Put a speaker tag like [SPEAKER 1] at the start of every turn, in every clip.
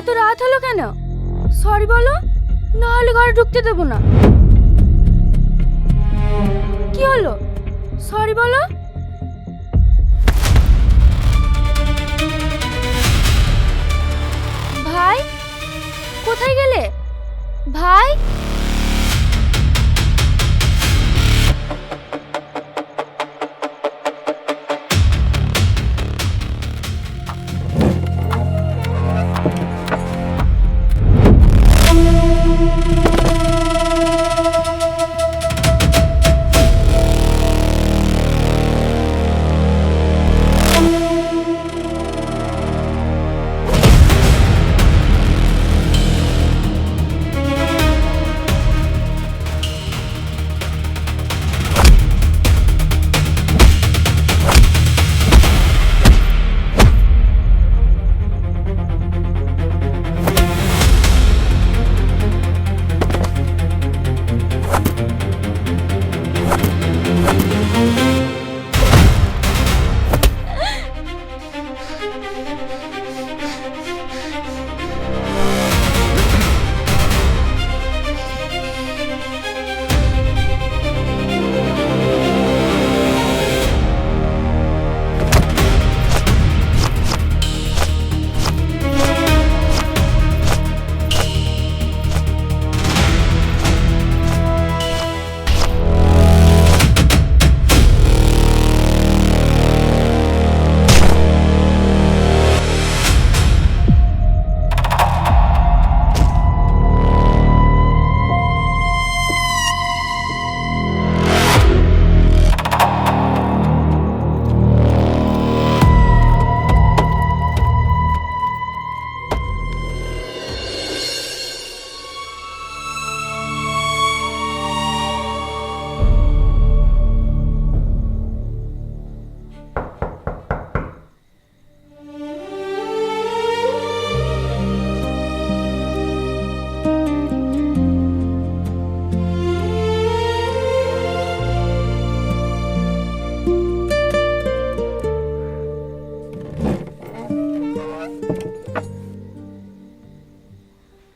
[SPEAKER 1] এত রাত হলো কেন? সরি বলো, না হলে ঘরে ঢুকতে দেবো না। কি হলো? সরি বলো। ভাই, কোথায় গেলে ভাই?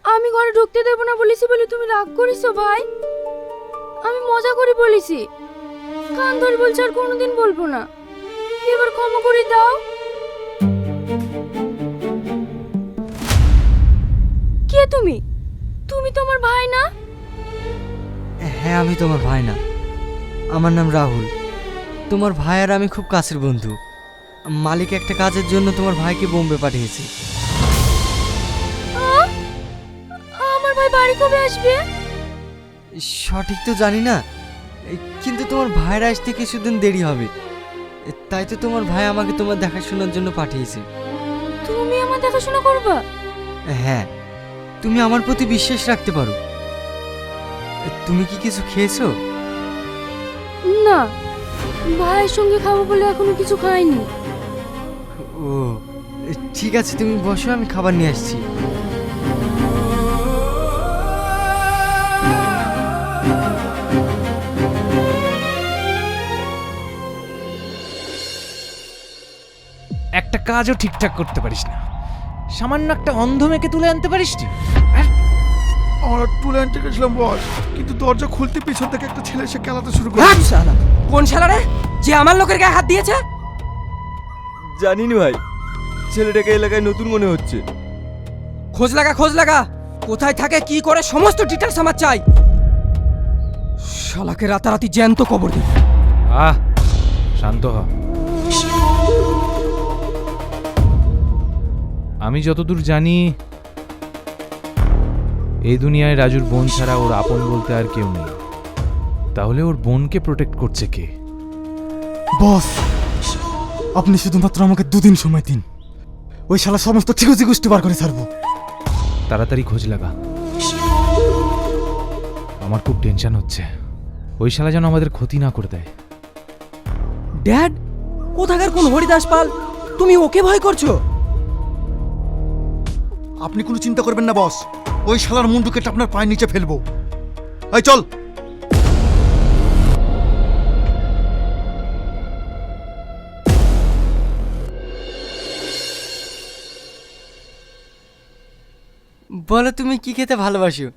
[SPEAKER 1] আমি ঘরে ঢুকতে দেবো না বলেছি বলে তুমি রাগ করেছো ভাই? আমি মজা করে বলেছি, কান ধরে বলছি আর কোনোদিন বলবো না। এবার ক্ষমা করে দাও। কে তুমি? তুমি তো আমার ভাই না?
[SPEAKER 2] হ্যাঁ, আমি তোমার ভাই না, আমার নাম রাহুল। তোমার ভাই আর আমি খুব কাছের বন্ধু। মালিক একটা কাজের জন্য তোমার ভাইকে বোম্বে পাঠিয়েছে।
[SPEAKER 1] আমার ভাই বাড়ি কবে আসবে?
[SPEAKER 2] সঠিক তো জানি না, কিন্তু তোমার ভাইয়ের আসতে কিছুদিন দেরি হবে। তাই তো তোমার ভাই আমাকে তোমার দেখাশোনার জন্য পাঠিয়েছে।
[SPEAKER 1] তুমি আমার দেখাশোনা করবা?
[SPEAKER 2] হ্যাঁ, তুমি আমার প্রতি বিশ্বাস রাখতে পারো। তুমি কি কিছু খেয়েছো?
[SPEAKER 1] না, ভাইয়ের সঙ্গে খাবো বলে এখনো কিছু খাইনি।
[SPEAKER 2] ও ঠিক আছে, তুমি বসো, আমি খাবার নিয়ে আসছি।
[SPEAKER 3] একটা কাজও ঠিকঠাক করতে পারিস না, সামান্য একটা অন্ধ মেয়েকে তুলে আনতে পারিস না।
[SPEAKER 4] আমরা তুলে আনতে গেছিলাম বস, কিন্তু দরজা খুলতে পিছন থেকে একটা ছেলে এসে খেলাতে শুরু করে।
[SPEAKER 5] হাট শালা! কোন শালা রে যে আমার লোকের গায়ে হাত দিয়েছে?
[SPEAKER 6] জানি না ভাই, ছেলেটাকে এলাকায় নতুন মনে হচ্ছে।
[SPEAKER 5] খোঁজ লাগা, কোথায় থাকে কি করে সমস্ত ডিটেলস আমার চাই। শালাকে রাতারাতি জ্যান্ত কবর দেব।
[SPEAKER 3] শান্ত হ। আমি যতদূর জানি এই দুনিয়ায় রাজুর বোন ছাড়া ওর আপন বলতে আর কেউ নেই। তাহলে ওর বোনকে প্রোটেক্ট করছে কে?
[SPEAKER 4] বস, আপনি শুধুমাত্র আমাকে 2 দিন সময় দিন, ওই শালা সমস্ত ঠিকুজি গোষ্ঠী বার করে ছাড়বো।
[SPEAKER 3] তাড়াতাড়ি খোঁজ লাগা, আমার খুব টেনশন হচ্ছে। ওই শালা যেন আমাদের ক্ষতি না করে দেয়।
[SPEAKER 5] ড্যাড, কোথাকার কোন হরিদাস পাল? তুমি ওকে ভয় করছো?
[SPEAKER 4] আপনি কোনো চিন্তা করবেন না বস, ওই শালার মুন্ডু কেটে আপনার পায়ের নিচে ফেলবো। এই চল।
[SPEAKER 2] বলো তুমি কি খেতে ভালোবাসো,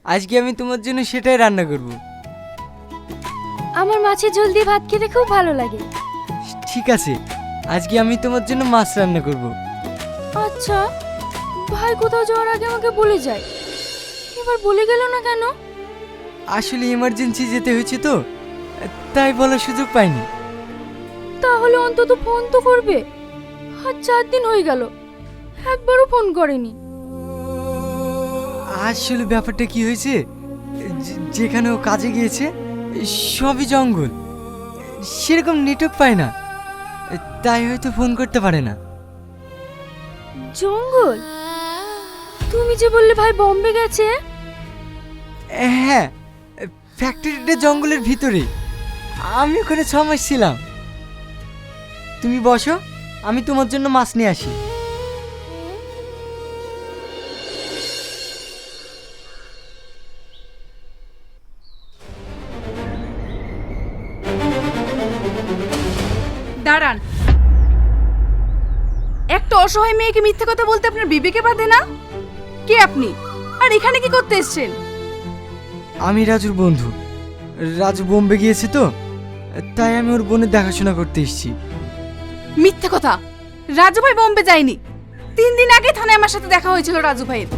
[SPEAKER 2] আজকে আমি তোমার জন্য সেটাই রান্না করব।
[SPEAKER 1] আমার মাছের ঝোল দিয়ে ভাত খেতে খুব ভালো লাগে।
[SPEAKER 2] ঠিক আছে, আজকে আমি তোমার জন্য মাছ রান্না করব।
[SPEAKER 1] আচ্ছা, ভাই কোথাও যাওয়ার আগে আমাকে বলে যায়, এবার বলে গেল না কেন?
[SPEAKER 2] আসলে ইমার্জেন্সি যেতে হয়েছে তো, তাই বলার সুযোগ পাইনি।
[SPEAKER 1] তাহলে অন্তত ফোন তো করবে। আর 4 দিন হয়ে গেল, একবারও ফোন করেনি।
[SPEAKER 2] আসলে ব্যাপারটা কি হয়েছে, যেখানে ও কাজে গিয়েছে সবই জঙ্গল, সেরকম নেটওয়ার্ক পায় না, তাই হয়তো ফোন করতে পারে না।
[SPEAKER 1] জঙ্গল? তুমি যে বললে ভাই বম্বে গেছে।
[SPEAKER 2] হ্যাঁ, ফ্যাক্টরিটা জঙ্গলের ভিতরে, আমি ওখানে 6 মাস ছিলাম। তুমি বসো, আমি তোমার জন্য মাছ নিয়ে আসি।
[SPEAKER 7] দাঁড়ান, একটা অসহায় মেয়েকে মিথ্যে কথা বলতে আপনার বিবেকে বাধে না? কে আপনি, আর এখানে কি করতে এসেছেন?
[SPEAKER 2] আমি রাজুর বন্ধু। রাজু বোম্বে গিয়েছে তো, তাই আমি ওর বোনের দেখাশোনা করতে এসেছি।
[SPEAKER 7] মিথ্যে কথা, রাজু ভাই বোম্বে যায়নি। 3 দিন আগে থানায় আমার সাথে দেখা হয়েছিল রাজু ভাইয়ের।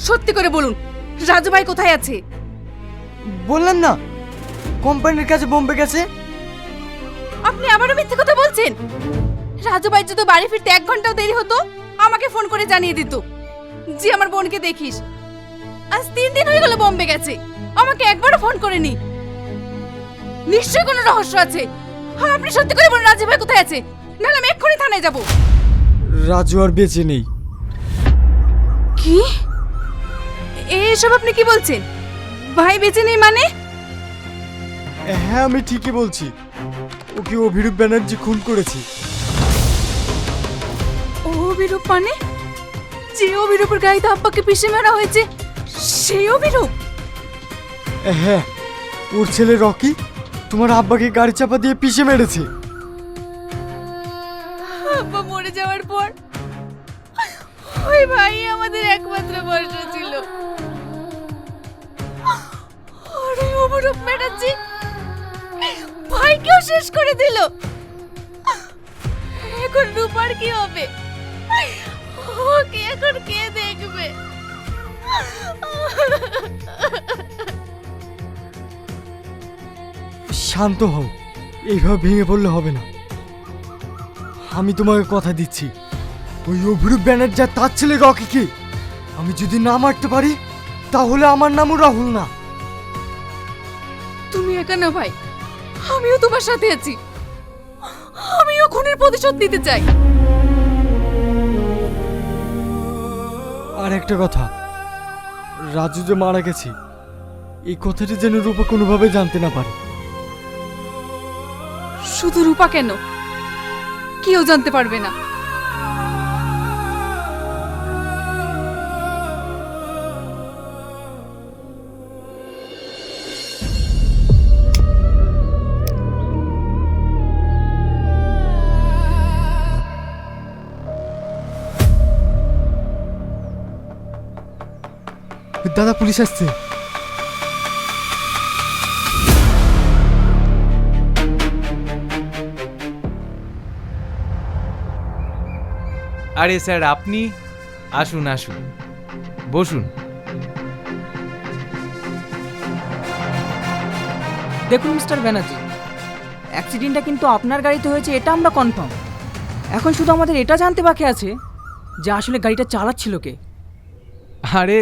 [SPEAKER 7] সত্যি করে বলুন, রাজু ভাই কোথায় আছে?
[SPEAKER 2] বললাম না, কোম্পানির কাছে বোম্বে গেছে।
[SPEAKER 7] আপনি আবারও মিথ্যে কথা বলছেন। রাজু ভাই যদি বাড়ি ফিরতে 1 ঘন্টাও দেরি হতো, আমাকে ফোন করে জানিয়ে দিত যে আমার বোনকে দেখিস। আজ 3 দিন হয়ে গেল বোম্বে গেছে, আমাকে একবারও ফোন করেনি। নিশ্চয়ই কোনো রহস্য আছে। হ্যাঁ, আপনি সত্যি করে বলুন রাজু ভাই কোথায় আছে, নাহলে আমি এক্ষুনি থানায় যাব।
[SPEAKER 2] রাজু আর বেঁচে নেই।
[SPEAKER 7] কি? এসব আপনি কি বলছেন? ভাই বেঁচে নেই মানে?
[SPEAKER 4] হ্যাঁ, আমি ঠিকই বলছি, ওকে অভিরূপ ব্যানার্জি খুন করেছে।
[SPEAKER 7] অভিরূপ মানে? যে অভিরূপের গাড়িতে আব্বাকে পিষে মারা হয়েছে, সেই অভিরূপ?
[SPEAKER 4] হ্যাঁ, ওর ছেলে রকি তোমার আব্বাকে গাড়ি চাপা দিয়ে পিষে মেরেছে।
[SPEAKER 7] আব্বা মরে যাওয়ার পর ওই ভাই আমাদের একমাত্র ভরসা ছিল। আর ওই অভিরূপ ব্যানার্জি ভাইকেও শেষ করে দিল। এখন রূপার কি হবে? ওকে এখন কে দেখবে?
[SPEAKER 4] শান্ত হও, এইভাবে ভেঙে পড়লে হবে না। আমি তোমাকে কথা দিচ্ছি, ওই অভিরূপ ব্যানার্জি আর তার ছেলে রকিকে আমি যদি না মারতে পারি, তাহলে আমার নামও রাহুল না।
[SPEAKER 7] তুমি একা না ভাই, আমিও তোমার সাথে আছি। আমিও খুনের প্রতিশোধ নিতে চাই।
[SPEAKER 4] আর একটা কথা, রাজু যে মারা গেছে, এই কথাটি যেন রূপা কোনোভাবে জানতে না পারে।
[SPEAKER 7] শুধু রূপা কেন, কেউ জানতে পারবে না।
[SPEAKER 4] দাদা, পুলিশ আসছে।
[SPEAKER 3] আরে স্যার, আপনি আসুন আসুন, বসুন।
[SPEAKER 5] দেখুন মিস্টার ব্যানার্জি, অ্যাক্সিডেন্টটা কিন্তু আপনার গাড়িতে হয়েছে, এটা আমরা কনফার্ম। এখন শুধু আমাদের এটা জানতে বাকি আছে যে আসলে গাড়িটা চালাচ্ছিল কে।
[SPEAKER 3] আরে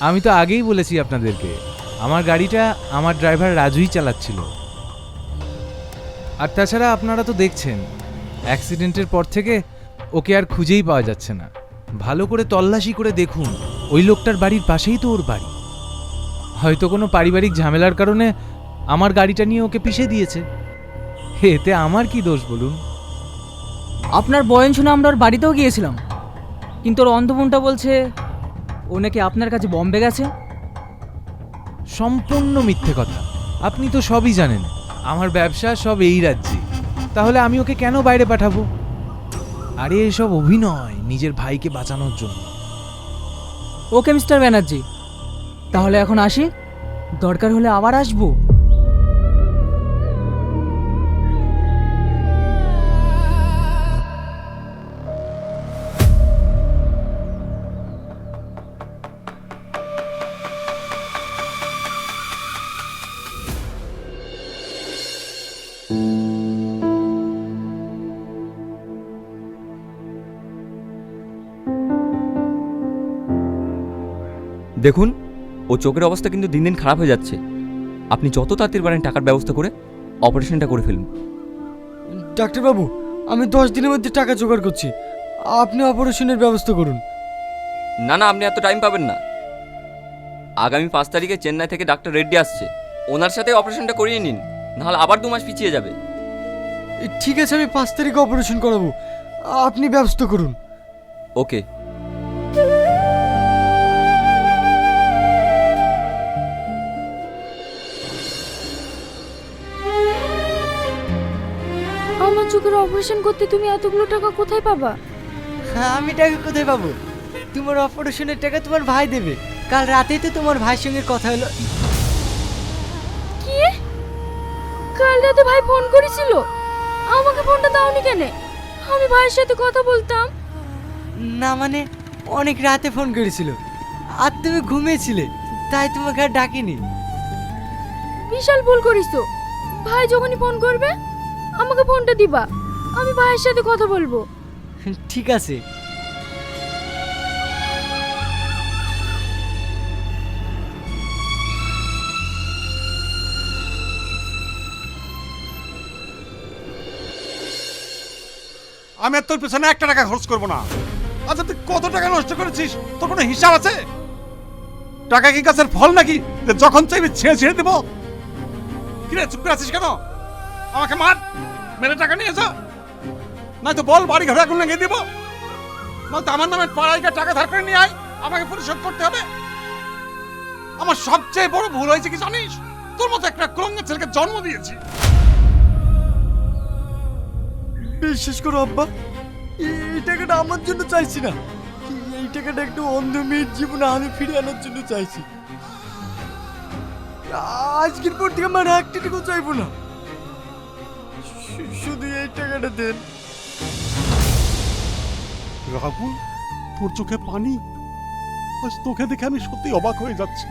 [SPEAKER 3] আমি তো আগেই বলেছি আপনাদেরকে, আমার গাড়িটা আমার ড্রাইভার রাজুই চালাচ্ছিল। আর তাছাড়া আপনারা তো দেখছেন, অ্যাক্সিডেন্টের পর থেকে ওকে আর খুঁজেই পাওয়া যাচ্ছে না। ভালো করে তল্লাশি করে দেখুন, ওই লোকটার বাড়ির পাশেই তো ওর বাড়ি। হয়তো কোনো পারিবারিক ঝামেলার কারণে আমার গাড়িটা নিয়ে ওকে পিষে দিয়েছে। এতে আমার কি দোষ বলুন?
[SPEAKER 5] আপনার বয়ান শুনে আমরা ওর বাড়িতেও গিয়েছিলাম, কিন্তু ওর অন্ধবোনটা বলছে ও নাকি আপনার কাছে বম্বে গেছে।
[SPEAKER 3] সম্পূর্ণ মিথ্যে কথা। আপনি তো সবই জানেন, আমার ব্যবসা সব এই রাজ্যে। তাহলে আমি ওকে কেন বাইরে পাঠাবো? আরে এসব অভিনয়, নিজের ভাইকে বাঁচানোর জন্য।
[SPEAKER 5] ওকে মিস্টার ব্যানার্জি, তাহলে এখন আসি, দরকার হলে আবার আসবো।
[SPEAKER 6] দেখুন, ও চোখের অবস্থা কিন্তু দিন দিন খারাপ হয়ে যাচ্ছে। আপনি যত তাড়াতাড়ি পারেন টাকার ব্যবস্থা করে অপারেশনটা করে ফেলুন।
[SPEAKER 4] ডাক্তারবাবু, আমি 10 দিনের মধ্যে টাকা জোগাড় করছি, আপনি অপারেশনের ব্যবস্থা করুন।
[SPEAKER 6] না না, আপনি এত টাইম পাবেন না। আগামী 5 তারিখে চেন্নাই থেকে ডাক্তার রেড্ডি আসছে, ওনার সাথে অপারেশনটা করিয়ে নিন, নাহলে আবার 2 মাস পিছিয়ে যাবে।
[SPEAKER 4] ঠিক আছে, আমি 5 তারিখে অপারেশন করাবো, আপনি ব্যবস্থা করুন।
[SPEAKER 6] ওকে।
[SPEAKER 1] আমার চোখের অপারেশন করতে তুমি এতগুলো টাকা কোথায় পাবা?
[SPEAKER 2] হ্যাঁ, আমি টাকা কোথায় পাবো? তোমার অপারেশনের টাকা তোমার ভাই দেবে। কাল রাতেই তো তোমার ভাইয়ের সঙ্গে কথা হলো।
[SPEAKER 1] কি? কাল রাতে ভাই ফোন করেছিল, আমাকে ফোনটা দাওনি কেন? আমি ভাইয়ের সাথে কথা বলতাম।
[SPEAKER 2] না মানে, অনেক রাতে ফোন করেছিল আর তুমি ঘুমিয়েছিলে, তাই তোমাকে আর ডাকিনি।
[SPEAKER 1] বিশাল ভুল করিছো। ভাই যখনই ফোন করবে আমাকে ফোনটা দিবা, আমি ভাইয়ের সাথে কথা বলবো।
[SPEAKER 2] ঠিক আছে।
[SPEAKER 8] আমি আর তোর পেছনে 1 টাকা খরচ করবো না। আচ্ছা, তুই কত টাকা নষ্ট করেছিস, তোর কোনো হিসাব আছে? টাকা কি গাছের ফল নাকি যে যখন চাইবি ছেড়ে ছেড়ে দেবো? কিরে, চুপ করে আছিস কেন? আমাকে মার, মেরে টাকা নিয়ে যা, নয়তো বল বাড়ি ঘরে আগুন লাগিয়ে দিব, নয়তো আমার নামে পাড়ায় গিয়ে টাকা ধার করে নিয়ে আয়, আমাকে পরিশোধ করতে হবে। আমার সবচেয়ে বড় ভুল হয়েছে কি জানিস? তোর মতো একটা কুলঙ্গের ছেলেকে জন্ম দিয়েছি।
[SPEAKER 4] বিশ্বাস করো আব্বা, এই টাকাটা আমার জন্য চাইছি না, এই টাকাটা একটু অন্ধ মেয়ের জীবনে আমি ফিরে আনার জন্য চাইছি। আজকের পর থেকে আমার 1 টাকাও চাইবো না, শুধু এই টাকাটা দেন।
[SPEAKER 8] রাহুল, তোর চোখে পানি? আজ তোকে দেখে আমি সত্যি অবাক হয়ে যাচ্ছি,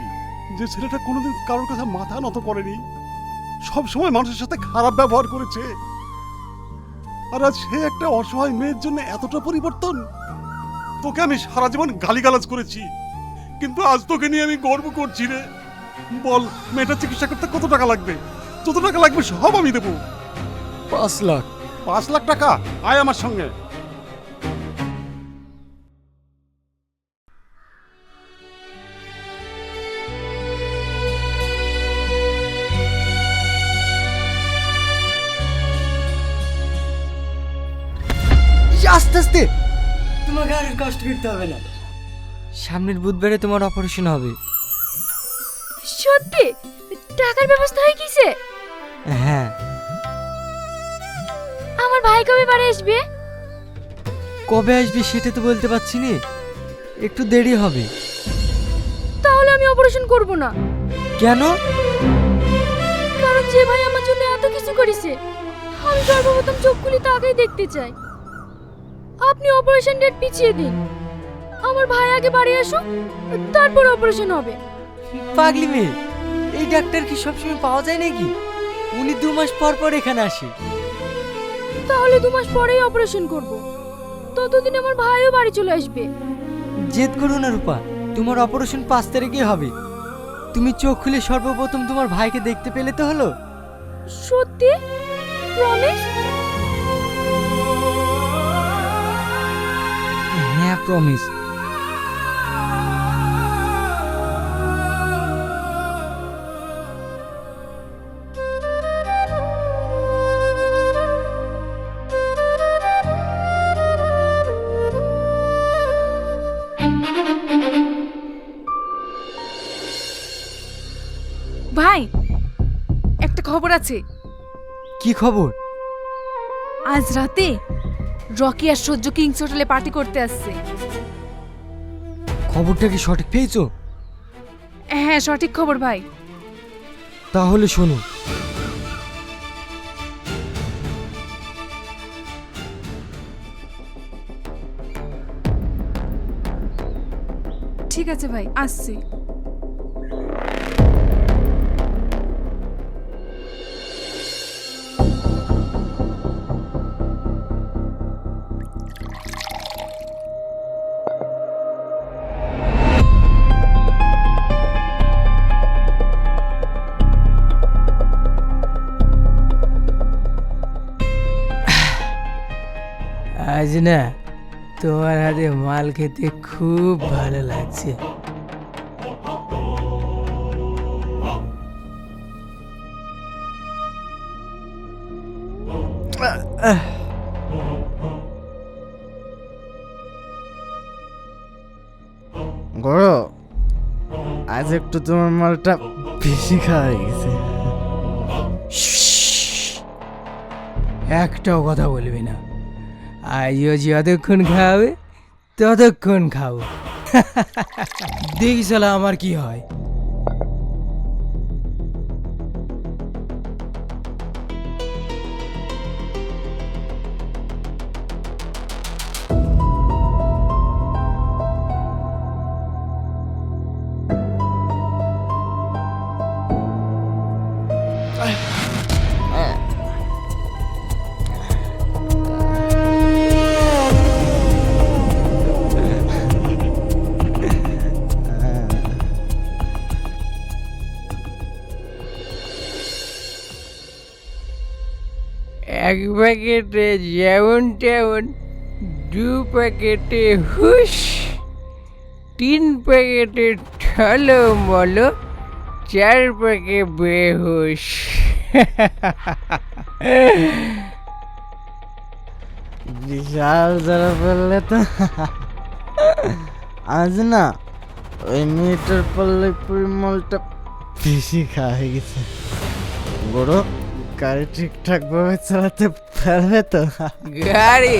[SPEAKER 8] যে ছেলেটা কোনোদিন কারোর কাছে মাথা নত করেনি, সব সময় মানুষের সাথে খারাপ ব্যবহার করেছে, আর আজ সে একটা অসহায় মেয়ের জন্য এতটা পরিবর্তন। তোকে আমি সারা জীবন গালিগালাজ করেছি, কিন্তু আজ তোকে নিয়ে আমি গর্ব করছি রে। বল, মেয়েটার চিকিৎসা করতে কত টাকা লাগবে? যত টাকা লাগবে সব আমি দেবো।
[SPEAKER 4] 5 লাখ।
[SPEAKER 8] 5 লাখ টাকা? আয় আমার সঙ্গে।
[SPEAKER 2] আস্তে আস্তে, তোমাকে আর কষ্ট করতে হবে না। সামনের বুধবারে তোমার অপারেশন হবে।
[SPEAKER 1] সত্যি? টাকার ব্যবস্থা হয়ে গেছে?
[SPEAKER 2] হ্যাঁ।
[SPEAKER 1] আমার ভাই কবে বাড়ি আসবে?
[SPEAKER 2] কবে আসবে সেটা তো বলতে পারছি না, একটু দেরি হবে।
[SPEAKER 1] তাহলে আমি অপারেশন করব না।
[SPEAKER 2] কেন?
[SPEAKER 1] কারণ যে ভাই আমার জন্য এত কিছু করেছে, আমি সর্বপ্রথম চোখ খুলে তাকেই দেখতে চাই। আপনি অপারেশন ডেট পিছিয়ে দিন, আমার ভাই আগে বাড়ি আসুক, তারপর অপারেশন হবে।
[SPEAKER 2] পাগলি মেয়ে, এই ডাক্তার কি সবসময় পাওয়া যায় নাকি? উনি 2 মাস পর পর এখানে আসে।
[SPEAKER 1] তাহলে 2 মাস পরেই অপারেশন করব, ততদিন আমার ভাইও বাড়ি চলে আসবে।
[SPEAKER 2] জেদ করো না রূপা, তোমার অপারেশন 5 তারিখে হবে। তুমি চোখ খুলে সর্বপ্রথম তোমার ভাইকে দেখতে পেলে তো হলো।
[SPEAKER 1] সত্যি? প্রমিস?
[SPEAKER 2] হ্যাঁ, প্রমিস।
[SPEAKER 7] ভাই, একটা খবর আছে।
[SPEAKER 2] কি খবর?
[SPEAKER 7] আজ রাতে রকি আর সহ্য কিংস হোটেলে পার্টি করতে আসছে।
[SPEAKER 4] খবরটা কি সঠিক পেয়েছো?
[SPEAKER 7] হ্যাঁ সঠিক খবর ভাই।
[SPEAKER 4] তাহলে শোনো,
[SPEAKER 7] ঠিক আছে ভাই, আসছি।
[SPEAKER 9] আজ না তোমার হাতে মাল খেতে খুব ভালো লাগছে।
[SPEAKER 10] গড়, আজ একটু তোমার মালটা বেশি খাওয়া হয়ে গেছে।
[SPEAKER 9] একটাও কথা বলবি না। আজও যতক্ষণ খাবে ততক্ষণ খাবো। দেখি শালা আমার কি হয়। এক প্যাকেটে যেমন তেমন, 2 প্যাকেটে হুশ, 3 প্যাকেটে ঠলো মলো, 4 প্যাকে বেহুশ।
[SPEAKER 10] বিশাল যারা বললে তো আজ না ওই মেয়েটার পাল্লে পরিমলটা বেশি খাওয়া হয়ে গেছে। বড় গাড়ি ঠিকঠাক ভাবে চালাতে পারবে তো?
[SPEAKER 9] গাড়ি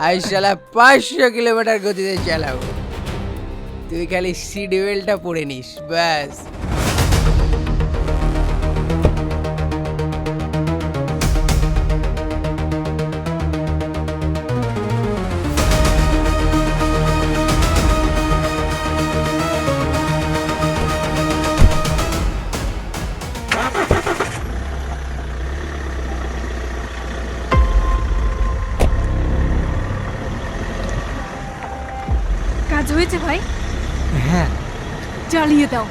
[SPEAKER 9] আজ শালা 500 কিলোমিটার গতিতে চালাবো। তুই খালি সিট বেল্টটা পরে নিস ব্যাস।
[SPEAKER 7] কাজ হয়েছে ভাই,
[SPEAKER 4] হ্যাঁ
[SPEAKER 7] চালিয়ে দাও।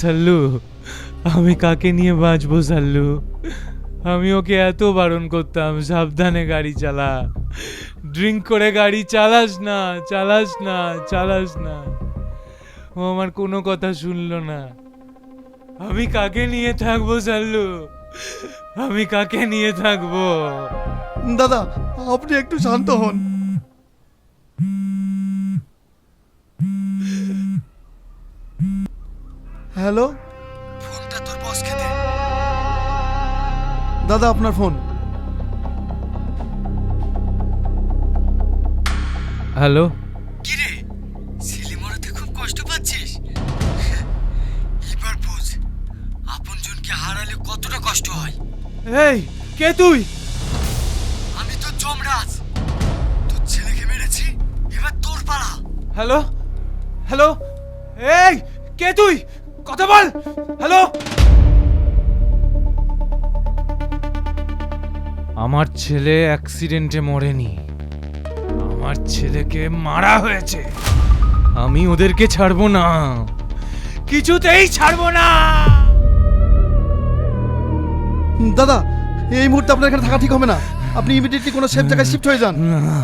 [SPEAKER 3] সাল্লু, আমি কাকে নিয়ে বাঁচবো সাল্লু? আমি ওকে এত বারণ করতাম, সাবধানে গাড়ি চালা, ড্রিঙ্ক করে গাড়ি চালাস না, চালাস না, চালাস না। ও আমার কোনো কথা শুনলো না। আমি কাকে নিয়ে থাকবো সাল্লু? আমি কাকে নিয়ে থাকবো?
[SPEAKER 8] দাদা আপনি একটু শান্ত হন। হ্যালো,
[SPEAKER 4] ফোনটা তোর বসকে দে।
[SPEAKER 8] দাদা আপনার ফোন।
[SPEAKER 3] হ্যালো,
[SPEAKER 4] কি রে, ছেলে মরাতে খুব কষ্ট পাচ্ছিস? এবার বুঝ আপনজনকে হারালে কতটা কষ্ট হয়।
[SPEAKER 3] এই কে তুই?
[SPEAKER 4] আমি তো যমরাজ, তোর ছেলেকে মেরেছি, এবার তোর পালা।
[SPEAKER 3] হ্যালো হ্যালো, এই কে তুই? কথা বল। হ্যালো, আমার ছেলে অ্যাক্সিডেন্টে মরেনি, আমার ছেলেকে মারা হয়েছে। আমি ওদেরকে ছাড়বো না, কিছুতেই ছাড়বো না।
[SPEAKER 8] দাদা এই মুহূর্তে আপনার এখানে থাকা ঠিক হবে না, আপনি ইমিডিয়েটলি কোনো সেফ জায়গায় শিফট হয়ে যান।
[SPEAKER 3] না না,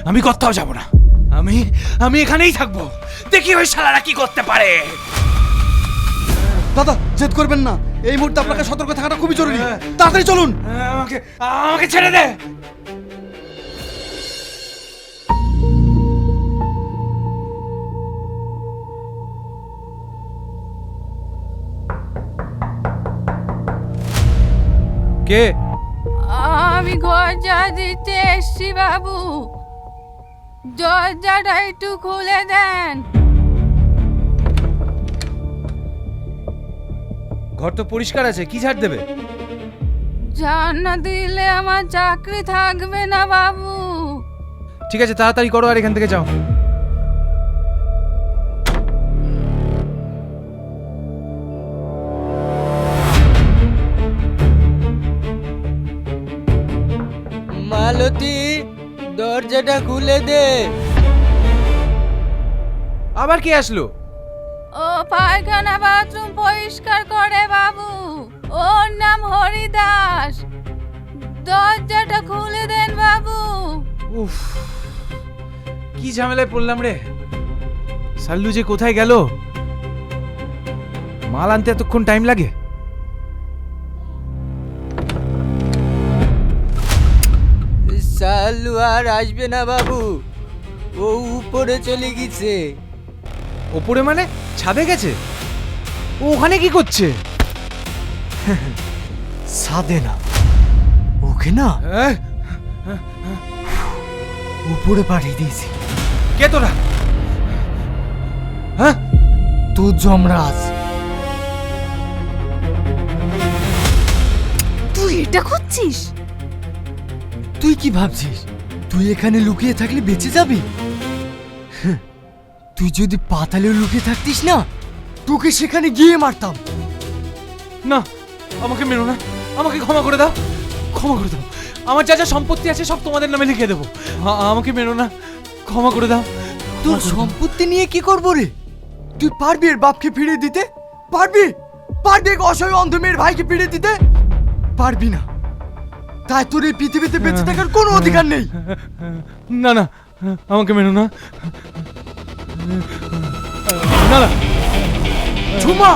[SPEAKER 3] আমি কোথাও যাব না। আমি এখানেই থাকবো, দেখি ওই শালারা কি করতে পারে।
[SPEAKER 4] দাদা জেদ করবেন না, এই মুহূর্তে আপনাকে সতর্ক থাকাটা খুবই জরুরি। তাড়াতাড়ি চলুন।
[SPEAKER 3] আমাকে আমাকে ছেড়ে দে। কে?
[SPEAKER 7] আমি দরজা দিতে এসছি বাবু, দরজাটা একটু খুলে দেন।
[SPEAKER 3] ঘর তো পরিষ্কার আছে, কি ঝাড় দেবে?
[SPEAKER 7] ঝাড় না দিলে আমার চাকরি থাকবে না বাবু।
[SPEAKER 3] ঠিক আছে, তাড়াতাড়ি করো আর এখান থেকে যাও।
[SPEAKER 2] মালতী, দরজাটা খুলে দে।
[SPEAKER 3] আবার কে আসলো?
[SPEAKER 7] ও পায়খানা বাথরুম পরিষ্কার করে বাবু, ওর নাম হরিদাস। দরজাটা খুলে দেন বাবু।
[SPEAKER 3] উফ, কি ঝামেলায় পড়লাম রে। সাল্লু যে কোথায় গেল? মাল আনতে এতক্ষণ টাইম লাগে?
[SPEAKER 2] সাল্লু আর আসবে না বাবু, ও উপরে চলে গেছে।
[SPEAKER 3] ওপরে মানে ছাদে গেছে? ও ওখানে কি করছে?
[SPEAKER 4] সাদে না, ওকে না উপরে পাঠিয়ে দিয়েছি।
[SPEAKER 3] কে তোরা? হ্যাঁ,
[SPEAKER 4] তো যমরাজ।
[SPEAKER 7] তুই এটা খুঁজছিস?
[SPEAKER 4] তুই কি ভাবছিস তুই এখানে লুকিয়ে থাকলে বেঁচে যাবি? তুই যদি পাতালেও লুকিয়ে থাকতিস না, তোকে সেখানে গিয়ে মারতাম।
[SPEAKER 3] না, আমাকে মেরো না, আমাকে ক্ষমা করে দাও, ক্ষমা করে দাও। আমার যা যা সম্পত্তি আছে সব তোমাদের নামে লিখে দেবো। আমাকে মেরো না, ক্ষমা করে দাও।
[SPEAKER 4] তোর সম্পত্তি নিয়ে কি করবো রে? তুই পারবি এর বাপকে ফিরিয়ে দিতে? পারবি? পারবি এক অসহায় অন্ধ মেয়ের ভাইকে ফিরিয়ে দিতে? পারবি না। তাই তোর এই পৃথিবীতে বেঁচে থাকার কোনো অধিকার নেই।
[SPEAKER 3] না না, আমাকে মেরো না। না না,
[SPEAKER 4] ঝুমা!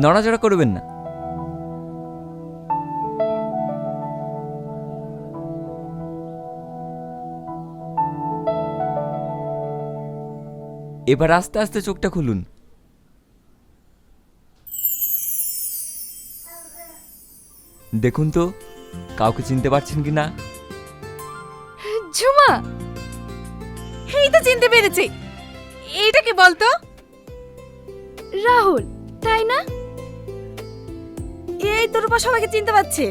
[SPEAKER 6] নড়াচড়া করবেন না। এবার আস্তে আস্তে চোখটা খুলুন। দেখুন তো কাউকে চিনতে পারছেন কিনা।
[SPEAKER 1] ঝুমা,
[SPEAKER 7] এই তো চিনতে পেরেছি। এইটা কি বলতো?
[SPEAKER 1] রাহুল, তাই না?
[SPEAKER 7] এই তোর উপর সবাইকে চিনতে পারছে,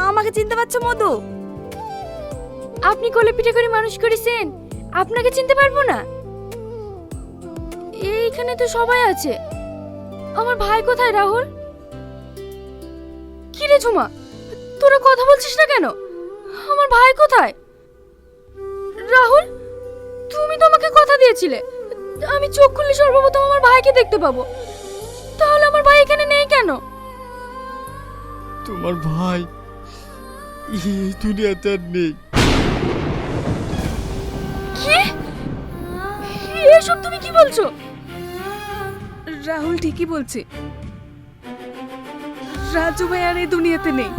[SPEAKER 7] আমাকে চিনতে পারছে মধু?
[SPEAKER 1] আপনি কোলে পিঠে করে মানুষ করেছেন, আপনাকে চিনতে পারবো না? এইখানে তো সবাই আছে। আমার ভাই কোথায় রাহুল? কি রে ঝুমা, তোরা কথা বলছিস না কেন? আমার ভাই কোথায়? রাহুল, তুমি তো আমাকে কথা দিয়েছিলে আমি চোখ খুললে সর্বপ্রথম আমার ভাইকে দেখতে পাবো। তাহলে আমার ভাই এখানে নেই কেন?
[SPEAKER 4] তোমার ভাই এই দুনিয়াতে আর নেই।
[SPEAKER 1] কি? এসব তুমি কি বলছো?
[SPEAKER 7] রাহুল ঠিকই বলছে, রাজু ভাই আর এই দুনিয়াতে নেই।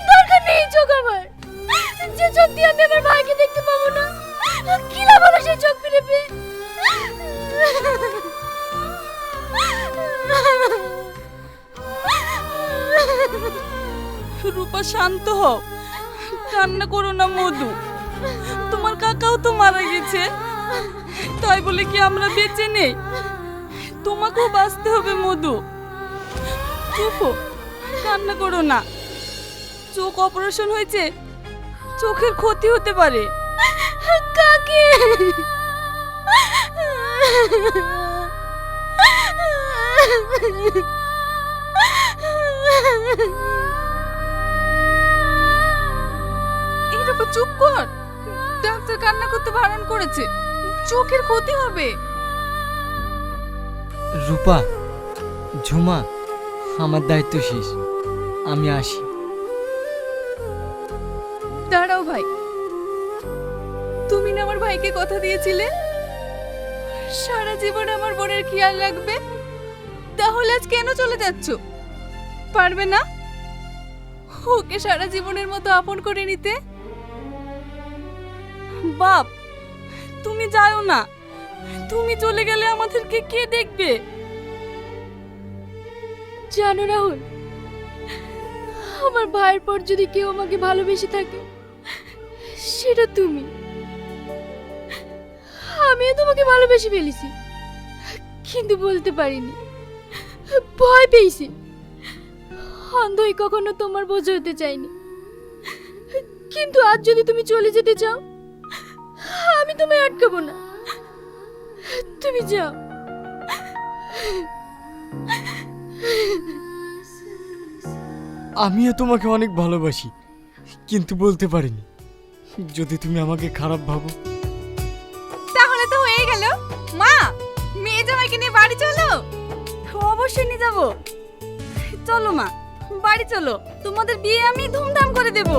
[SPEAKER 1] দরকার নেই চোখ আমার, যে চোখ দিয়ে আমি আমার ভাইকে দেখতে পাবো না। কি লাভ হলো সেই চোখ ফিরে পেয়ে?
[SPEAKER 7] রূপা শান্ত হও, কান্না করো না মধু। তোমার কাকাও তো মারা গেছে, তাই বলে কি আমরা বেঁচে নেই? তোমাকেও বাঁচতে হবে মধু। চুপ হো, কান্না করো না।
[SPEAKER 1] চোখ অপারেশন হয়েছে, চোখের ক্ষতি হতে পারে। কাকে?
[SPEAKER 7] এইরকম চুপ কর, ডাক্তার কান্না করতে বারণ করেছে, চোখের ক্ষতি হবে।
[SPEAKER 2] রূপা, ঝুমা, আমার দায়িত্ব শেষ, আমি আসি।
[SPEAKER 7] দাঁড়াও ভাই, তুমি না আমার ভাইকে কথা দিয়েছিলে সারা জীবন আমার বোনের খেয়াল রাখবে, তাহলে আজ কেন চলে যাচ্ছ? পারবে না ওকে সারা জীবনের মতো আপন করে নিতে?
[SPEAKER 1] বাপ, তুমি যাও না, তুমি চলে গেলে আমাদেরকে কে দেখবে? জানো রাহুল, আমার ভাইয়ের পর যদি কেউ আমাকে ভালোবেসে থাকে সেটা তুমি। আমিও তোমাকে ভালোবেসে ফেলেছি, কিন্তু বলতে পারিনি, ভয় পেয়েছি। অন্ধই কখনো তোমার বোঝা হতে চাইনি, কিন্তু আজ যদি তুমি চলে যেতে চাও আমি তোমায় আটকাবো না, তুমি যাও।
[SPEAKER 4] আমিও তোমাকে অনেক ভালোবাসি, কিন্তু বলতে পারিনি। যদি তুমি আমাকে খারাপ ভাবো।
[SPEAKER 7] তাহলে তো হয়ে গেল। মা, মেয়ে জামাইকে নিয়ে বাড়ি চলো।
[SPEAKER 1] অবশ্যই নিয়ে যাবো, চলো মা, বাড়ি চলো, তোমাদের বিয়ে আমি ধুমধাম করে দেবো।